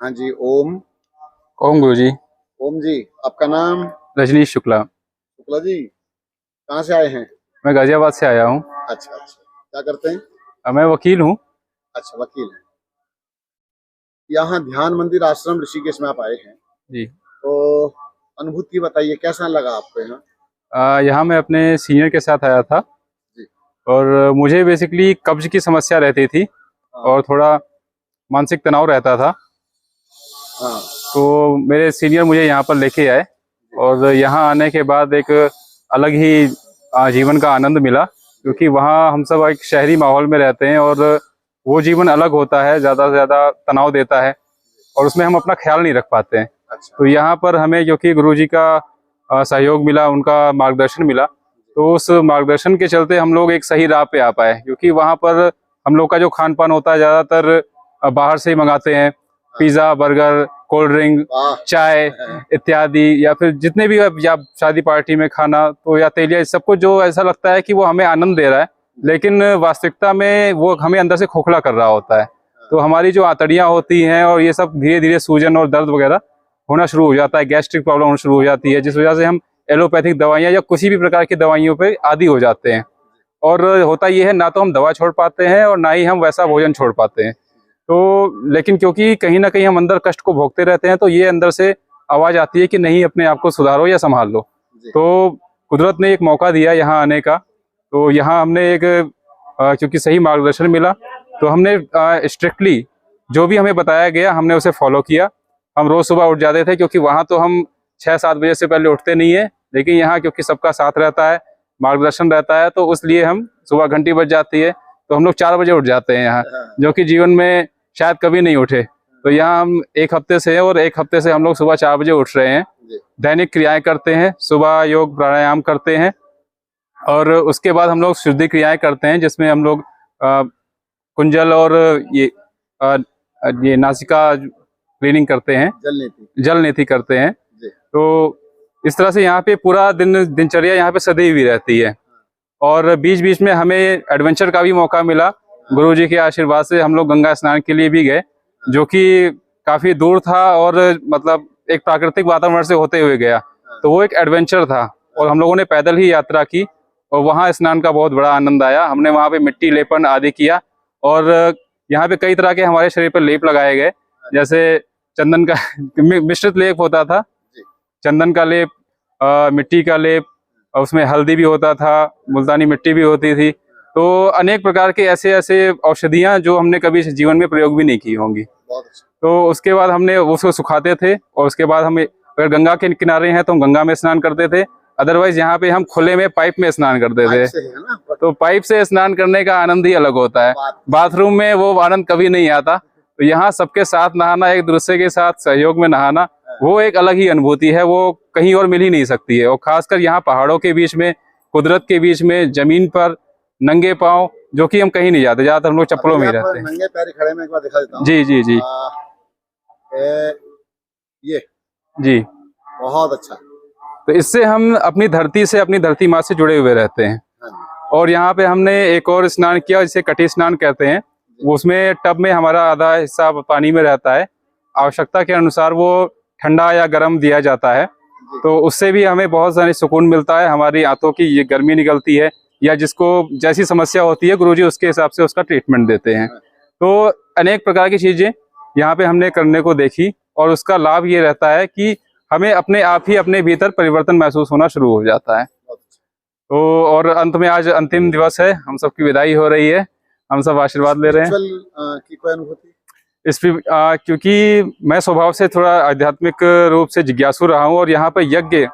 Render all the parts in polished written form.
हाँ जी, ओम। ओम गुरु जी। ओम जी, आपका नाम? रजनीश शुक्ला। शुक्ला जी, कहाँ से आए हैं? मैं गाजियाबाद से आया हूँ। अच्छा अच्छा, क्या करते हैं? मैं वकील हूँ। अच्छा, वकील हैं। यहाँ ध्यान मंदिर आश्रम ऋषिकेश में आप आए हैं, जी। तो अनुभूति बताइए, कैसा लगा आपको यहाँ? यहाँ मैं अपने सीनियर के साथ आया था जी। और मुझे बेसिकली कब्ज की समस्या रहती थी हाँ। और थोड़ा मानसिक तनाव रहता था। हाँ। तो मेरे सीनियर मुझे यहाँ पर लेके आए और यहाँ आने के बाद एक अलग ही जीवन का आनंद मिला, क्योंकि वहाँ हम सब एक शहरी माहौल में रहते हैं और वो जीवन अलग होता है, ज़्यादा से ज़्यादा तनाव देता है और उसमें हम अपना ख्याल नहीं रख पाते हैं। अच्छा। तो यहाँ पर हमें क्योंकि गुरुजी का सहयोग मिला, उनका मार्गदर्शन मिला, तो उस मार्गदर्शन के चलते हम लोग एक सही राह पे आ पाए। क्योंकि वहाँ पर हम लोग का जो खान पान होता है ज़्यादातर बाहर से ही मंगाते हैं, पिज़्ज़ा, बर्गर, कोल्ड ड्रिंक, चाय इत्यादि, या फिर जितने भी या शादी पार्टी में खाना तो या तेलिया, सब कुछ जो ऐसा लगता है कि वो हमें आनंद दे रहा है, लेकिन वास्तविकता में वो हमें अंदर से खोखला कर रहा होता है। तो हमारी जो आंतड़ियाँ होती हैं और ये सब धीरे धीरे सूजन और दर्द वगैरह होना शुरू हो जाता है, गैस्ट्रिक प्रॉब्लम होना शुरू हो जाती है, जिस वजह से हम एलोपैथिक दवाइयाँ या किसी भी प्रकार की दवाइयों पे आदी हो जाते हैं। और होता ये है, ना तो हम दवा छोड़ पाते हैं और ना ही हम वैसा भोजन छोड़ पाते हैं। तो लेकिन क्योंकि कहीं ना कहीं हम अंदर कष्ट को भोगते रहते हैं, तो ये अंदर से आवाज़ आती है कि नहीं, अपने आप को सुधारो या संभाल लो। तो कुदरत ने एक मौका दिया यहाँ आने का, तो यहाँ हमने एक क्योंकि सही मार्गदर्शन मिला, तो हमने स्ट्रिक्टली जो भी हमें बताया गया हमने उसे फॉलो किया। हम रोज़ सुबह उठ जाते थे, क्योंकि वहाँ तो हम 6-7 बजे से पहले उठते नहीं है, लेकिन यहाँ क्योंकि सबका साथ रहता है, मार्गदर्शन रहता है, तो इसलिए हम सुबह घंटी बज जाती है तो हम लोग 4 बजे उठ जाते हैं यहाँ, जो कि जीवन में शायद कभी नहीं उठे। तो यहाँ हम एक हफ्ते से हम लोग सुबह 4 बजे उठ रहे हैं। दैनिक क्रियाएं करते हैं, सुबह योग प्राणायाम करते हैं और उसके बाद हम लोग शुद्धि क्रियाएं करते हैं, जिसमें हम लोग कुंजल और ये नासिका क्लीनिंग करते हैं, जल नीति करते हैं। तो इस तरह से यहाँ पे पूरा दिनचर्या यहाँ पे सदी हुई रहती है। और बीच बीच में हमें एडवेंचर का भी मौका मिला। गुरुजी के आशीर्वाद से हम लोग गंगा स्नान के लिए भी गए, जो कि काफी दूर था और मतलब एक प्राकृतिक वातावरण से होते हुए गया, तो वो एक एडवेंचर था। और हम लोगों ने पैदल ही यात्रा की और वहाँ स्नान का बहुत बड़ा आनंद आया। हमने वहाँ पे मिट्टी लेपन आदि किया और यहाँ पे कई तरह के हमारे शरीर पर लेप लगाए गए, जैसे चंदन का मिश्रित लेप होता था, चंदन का लेप, मिट्टी का लेप, और उसमें हल्दी भी होता था, मुल्तानी मिट्टी भी होती थी। तो अनेक प्रकार के ऐसे औषधियाँ जो हमने कभी जीवन में प्रयोग भी नहीं की होंगी। तो उसके बाद हमने उसको सुखाते थे और उसके बाद हम अगर गंगा के किनारे हैं तो हम गंगा में स्नान करते थे, अदरवाइज यहाँ पे हम खुले में पाइप में स्नान करते थे। तो पाइप से स्नान करने का आनंद ही अलग होता है, बाथरूम में वो आनंद कभी नहीं आता। तो यहाँ सबके साथ नहाना, एक दूसरे के साथ सहयोग में नहाना, वो एक अलग ही अनुभूति है, वो कहीं और मिल ही नहीं सकती है। और खासकर यहाँ पहाड़ों के बीच में, कुदरत के बीच में, जमीन पर नंगे पांव, जो कि हम कहीं नहीं जाते, ज्यादातर हम लोग चप्पलों में ही रहते हैं। नंगे पैर खड़े में एक बार दिखा देता हूं। जी जी जी ये जी, बहुत अच्छा। तो इससे हम अपनी धरती से, अपनी धरती माँ से जुड़े हुए रहते हैं। और यहाँ पे हमने एक और स्नान किया, जिसे कटी स्नान कहते हैं। उसमें टब में हमारा आधा हिस्सा पानी में रहता है, आवश्यकता के अनुसार वो ठंडा या गर्म दिया जाता है, तो उससे भी हमें बहुत सारी सुकून मिलता है। हमारी आंतों की ये गर्मी निकलती है, या जिसको जैसी समस्या होती है गुरुजी उसके हिसाब से उसका ट्रीटमेंट देते हैं। तो अनेक प्रकार की चीजें यहाँ पे हमने करने को देखी और उसका लाभ ये रहता है कि हमें अपने आप ही अपने भीतर परिवर्तन महसूस होना शुरू हो जाता है। तो और अंत में आज अंतिम दिवस है, हम सबकी विदाई हो रही है, हम सब आशीर्वाद ले रहे हैं। की कोई अनुभूति इस क्योंकि मैं स्वभाव से थोड़ा आध्यात्मिक रूप से जिज्ञासु रहा हूँ और यहाँ पर यज्ञ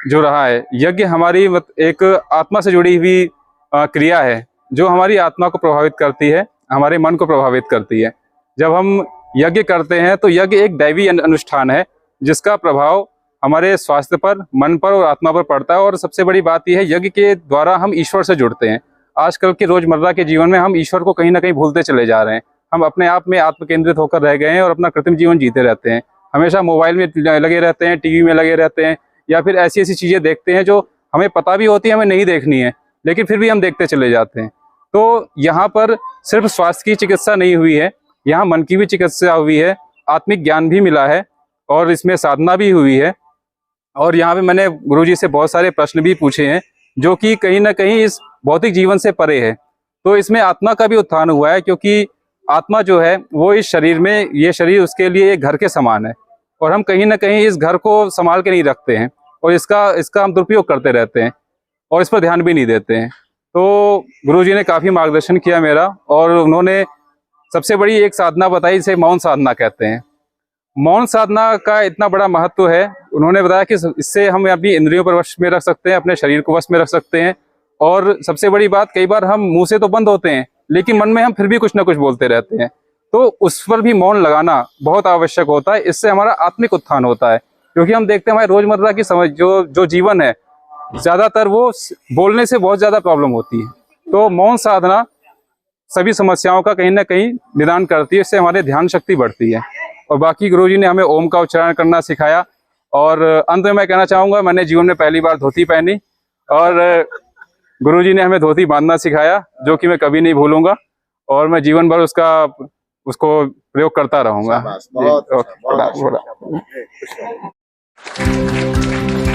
जो रहा है, यज्ञ हमारी एक आत्मा से जुड़ी हुई क्रिया है, जो हमारी आत्मा को प्रभावित करती है, हमारे मन को प्रभावित करती है। जब हम यज्ञ करते हैं तो यज्ञ एक दैवी अनुष्ठान है, जिसका प्रभाव हमारे स्वास्थ्य पर, मन पर और आत्मा पर पड़ता है। और सबसे बड़ी बात यह है, यज्ञ के द्वारा हम ईश्वर से जुड़ते हैं। आजकल के रोजमर्रा के जीवन में हम ईश्वर को कहीं ना कहीं भूलते चले जा रहे हैं। हम अपने आप में आत्म केंद्रित होकर रह गए हैं और अपना कृत्रिम जीवन जीते रहते हैं। हमेशा मोबाइल में लगे रहते हैं, टीवी में लगे रहते हैं, या फिर ऐसी चीजें देखते हैं जो हमें पता भी होती है हमें नहीं देखनी है, लेकिन फिर भी हम देखते चले जाते हैं। तो यहाँ पर सिर्फ स्वास्थ्य की चिकित्सा नहीं हुई है, यहाँ मन की भी चिकित्सा हुई है आत्मिक ज्ञान भी मिला है और इसमें साधना भी हुई है। और यहाँ पे मैंने गुरुजी से बहुत सारे प्रश्न भी पूछे हैं जो कि कहीं ना कहीं इस भौतिक जीवन से परे है। तो इसमें आत्मा का भी उत्थान हुआ है, क्योंकि आत्मा जो है वो इस शरीर में, ये शरीर उसके लिए एक घर के समान है और हम कहीं ना कहीं इस घर को संभाल के नहीं रखते हैं और इसका हम दुरुपयोग करते रहते हैं और इस पर ध्यान भी नहीं देते हैं। तो गुरुजी ने काफ़ी मार्गदर्शन किया मेरा, और उन्होंने सबसे बड़ी एक साधना बताई, इसे मौन साधना कहते हैं। मौन साधना का इतना बड़ा महत्व है, उन्होंने बताया कि इससे हम अपनी इंद्रियों पर वश में रख सकते हैं, अपने शरीर को वश में रख सकते हैं। और सबसे बड़ी बात, कई बार हम मुंह से तो बंद होते हैं लेकिन मन में हम फिर भी कुछ ना कुछ बोलते रहते हैं, तो उस पर भी मौन लगाना बहुत आवश्यक होता है। इससे हमारा आत्मिक उत्थान होता है, क्योंकि हम देखते हैं हमारे रोजमर्रा की समझ जो जीवन है, ज्यादातर वो बोलने से बहुत ज्यादा प्रॉब्लम होती है। तो मौन साधना सभी समस्याओं का कहीं ना कहीं निदान करती है, इससे हमारे ध्यान शक्ति बढ़ती है। और बाकी गुरुजी ने हमें ओम का उच्चारण करना सिखाया। और अंत में मैं कहना चाहूँगा, मैंने जीवन में पहली बार धोती पहनी और गुरुजी ने हमें धोती बांधना सिखाया, जो कि मैं कभी नहीं भूलूंगा और मैं जीवन भर उसको प्रयोग करता रहूंगा। शाबाश, बहुत अच्छा, बहुत अच्छा।